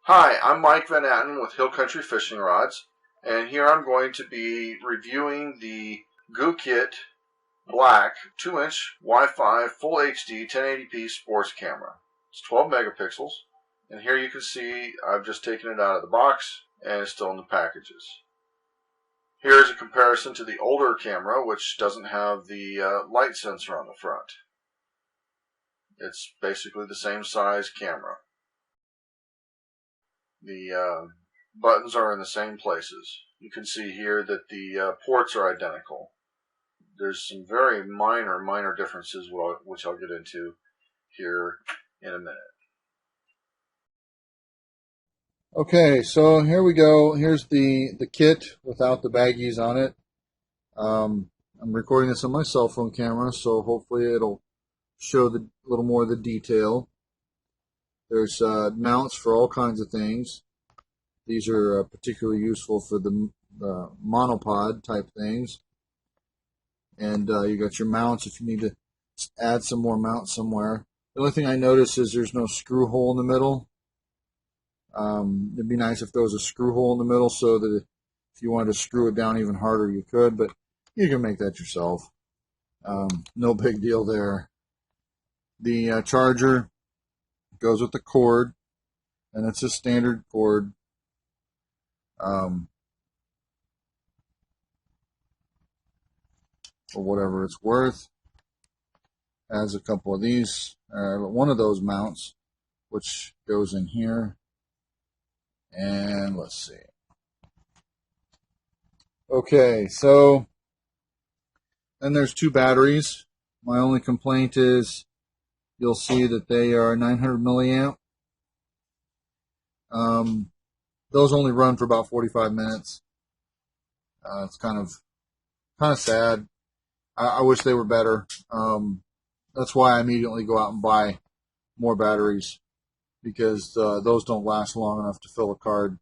Hi, I'm Mike Van Nattan with Hill Country Fishing Rods, and here I'm going to be reviewing the GooKit Black 2-inch Wi-Fi Full HD 1080p sports camera. It's 12 megapixels, and here you can see I've just taken it out of the box and it's still in the packages. Here's a comparison to the older camera, which doesn't have the light sensor on the front. It's basically the same size camera. The buttons are in the same places. You can see here that the ports are identical. There's some very minor differences, which I'll get into here in a minute. Okay, so here we go. Here's the kit without the baggies on it. I'm recording this on my cell phone camera, so hopefully it'll show a little more of the detail. There's mounts for all kinds of things. These are particularly useful for the monopod type things. And you got your mounts if you need to add some more mounts somewhere. The only thing I notice is there's no screw hole in the middle. It'd be nice if there was a screw hole in the middle so that if you wanted to screw it down even harder, you could, but you can make that yourself. No big deal there. The charger goes with the cord, and it's a standard cord. For whatever it's worth. Has a couple of these, one of those mounts, which goes in here. And let's see. Okay, so then there's two batteries. My only complaint is you'll see that they are 900 milliamp. Those only run for about 45 minutes. It's kind of sad. I wish they were better. That's why I immediately go out and buy more batteries, because those don't last long enough to fill a card.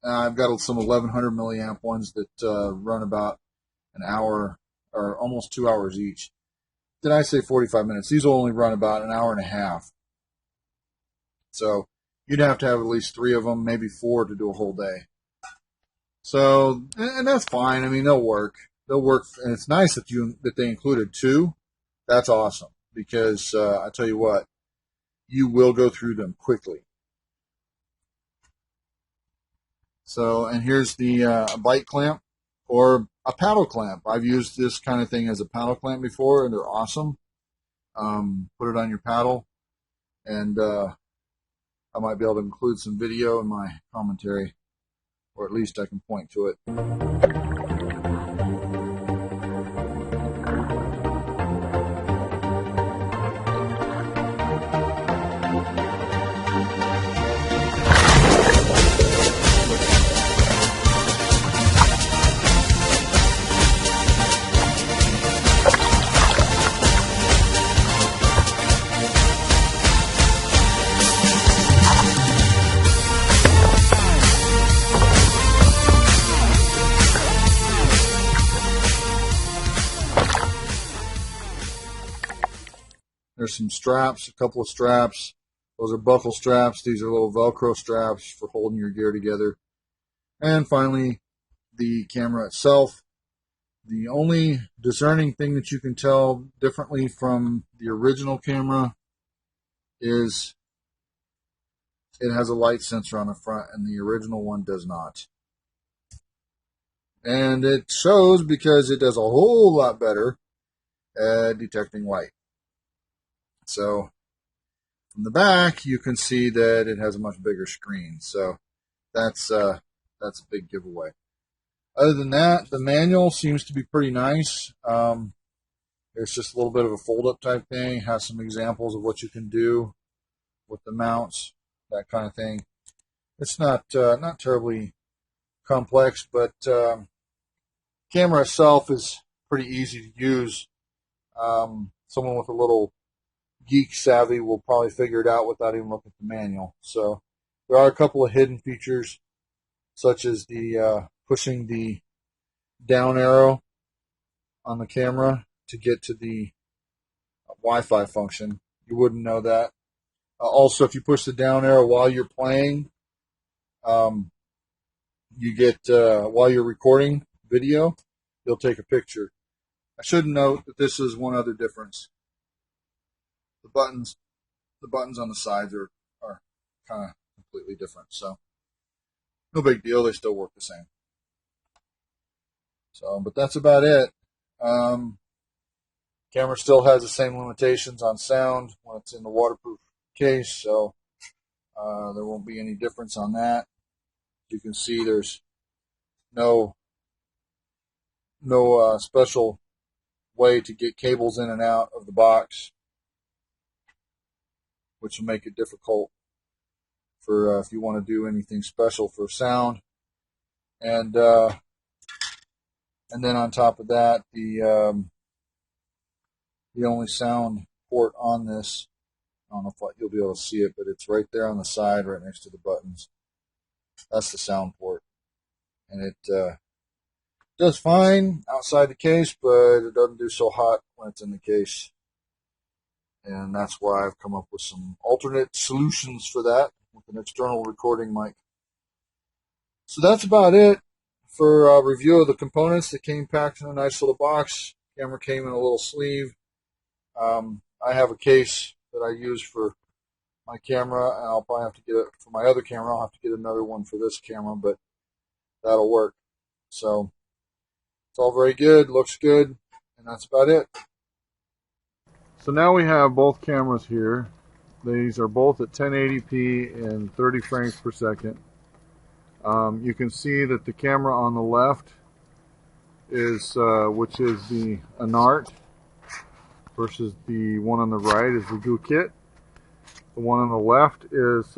I've got some 1100 milliamp ones that run about an hour or almost 2 hours each. Did I say 45 minutes? These will only run about an hour and a half. So you'd have to have at least 3 of them, maybe 4 to do a whole day. So, and that's fine. I mean, they'll work. They'll work, and it's nice that they included 2. That's awesome, because I tell you what, you will go through them quickly. So, and here's the bite clamp or a paddle clamp. I've used this kind of thing as a paddle clamp before, and they're awesome. Put it on your paddle, and I might be able to include some video in my commentary, or at least I can point to it. There's some straps, a couple of straps. Those are buckle straps. These are little Velcro straps for holding your gear together. And finally, the camera itself. The only discerning thing that you can tell differently from the original camera is it has a light sensor on the front, and the original one does not. And it shows because it does a whole lot better at detecting light. So from the back, you can see that it has a much bigger screen. So that's a big giveaway. Other than that, the manual seems to be pretty nice. It's just a little bit of a fold-up type thing. It has some examples of what you can do with the mounts, that kind of thing. It's not terribly complex, but camera itself is pretty easy to use. Someone with a little geek savvy will probably figure it out without even looking at the manual. So there are a couple of hidden features, such as the pushing the down arrow on the camera to get to the Wi-Fi function. You wouldn't know that. Also, if you push the down arrow while you're playing, you get, while you're recording video, you'll take a picture. I should note that this is one other difference. The buttons on the sides are kind of completely different. So no big deal. They still work the same. So, but that's about it. Camera still has the same limitations on sound when it's in the waterproof case, so there won't be any difference on that. You can see there's no special way to get cables in and out of the box, which will make it difficult for if you want to do anything special for sound. And then on top of that, the only sound port on this, I don't know if you'll be able to see it, but it's right there on the side, right next to the buttons. That's the sound port, and it does fine outside the case, but it doesn't do so hot when it's in the case. And that's why I've come up with some alternate solutions for that with an external recording mic. So that's about it for a review of the components that came packed in a nice little box. Camera came in a little sleeve. I have a case that I use for my camera, and I'll probably have to get it for my other camera. I'll have to get another one for this camera, but that'll work. So it's all very good, looks good, and that's about it. So now we have both cameras here. These are both at 1080p and 30 frames per second. You can see that the camera on the left is, which is the Anart, versus the one on the right is the GooKit. The one on the left is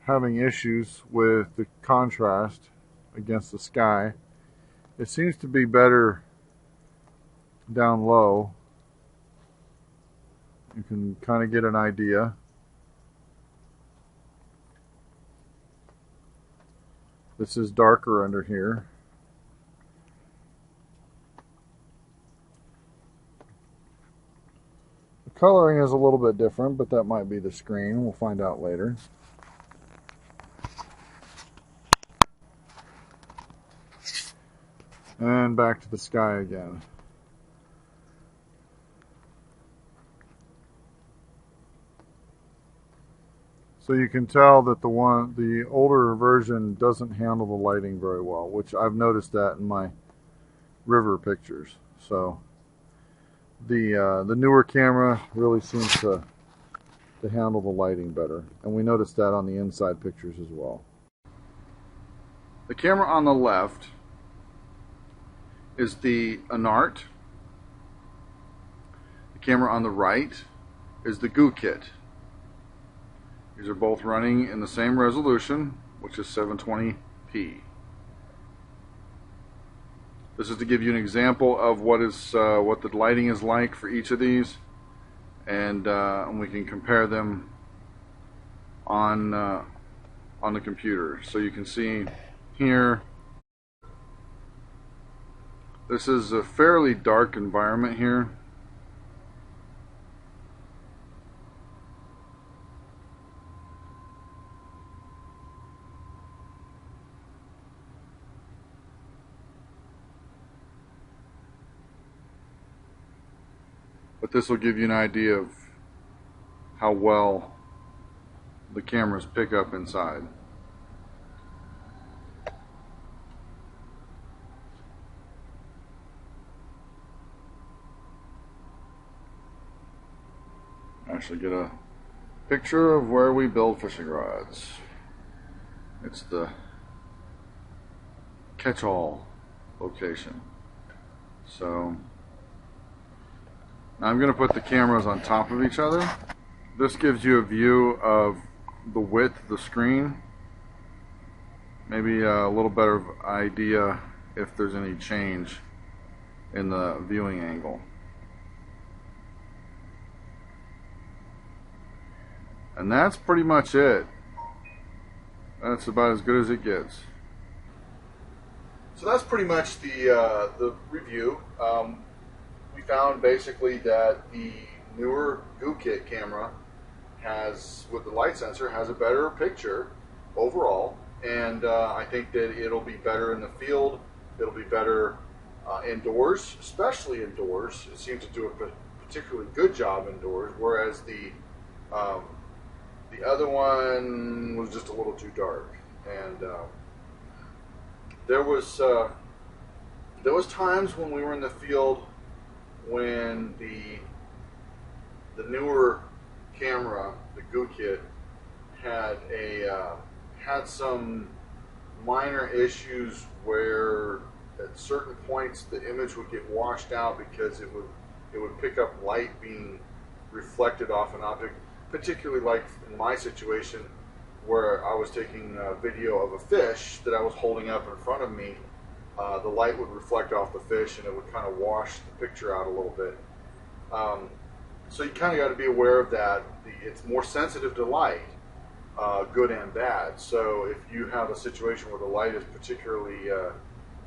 having issues with the contrast against the sky. It seems to be better down low. You can kind of get an idea. This is darker under here. The coloring is a little bit different, but that might be the screen. We'll find out later. And back to the sky again. So you can tell that the older version doesn't handle the lighting very well, which I've noticed that in my river pictures. So the newer camera really seems to handle the lighting better, and we noticed that on the inside pictures as well. The camera on the left is the Anart. The camera on the right is the GooKit. These are both running in the same resolution, which is 720p. This is to give you an example of what the lighting is like for each of these, and we can compare them on the computer. So you can see here, this is a fairly dark environment here. But this will give you an idea of how well the cameras pick up inside. Actually get a picture of where we build fishing rods. It's the catch-all location. So now I'm going to put the cameras on top of each other. This gives you a view of the width of the screen. Maybe a little better idea if there's any change in the viewing angle. And that's pretty much it. That's about as good as it gets. So that's pretty much the review. We found basically that the newer GooKit camera has, with the light sensor, has a better picture overall, and I think that it'll be better in the field. It'll be better indoors, especially indoors. It seems to do a particularly good job indoors, whereas the other one was just a little too dark. And there was times when we were in the field when the newer camera, the GooKit, had some minor issues where at certain points the image would get washed out because it would pick up light being reflected off an object, particularly like in my situation where I was taking a video of a fish that I was holding up in front of me. The light would reflect off the fish and it would kind of wash the picture out a little bit. So you kind of got to be aware of that. It's more sensitive to light, good and bad. So if you have a situation where the light is particularly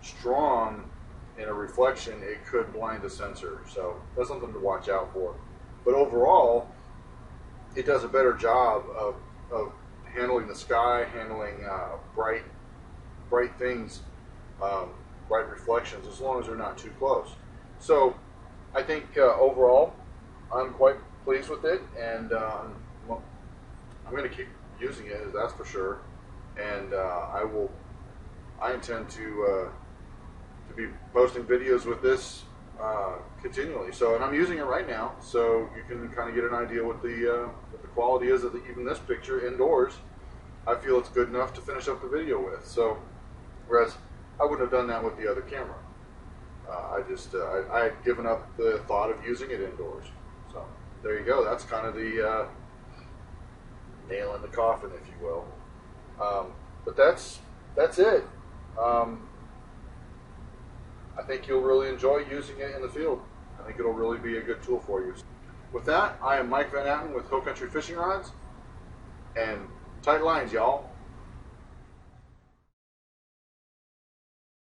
strong in a reflection, it could blind the sensor. So that's something to watch out for. But overall, it does a better job of handling the sky, handling bright things, bright reflections, as long as they're not too close. So I think overall, I'm quite pleased with it, and I'm going to keep using it, that's for sure. And I intend to be posting videos with this continually. So, and I'm using it right now, so you can kind of get an idea what the quality is of even this picture indoors. I feel it's good enough to finish up the video with. So, whereas I wouldn't have done that with the other camera. I had given up the thought of using it indoors. So there you go. That's kind of the nail in the coffin, if you will. But that's it. I think you'll really enjoy using it in the field. I think it'll really be a good tool for you. With that, I am Mike Van Nattan with Hill Country Fishing Rods, and tight lines, y'all.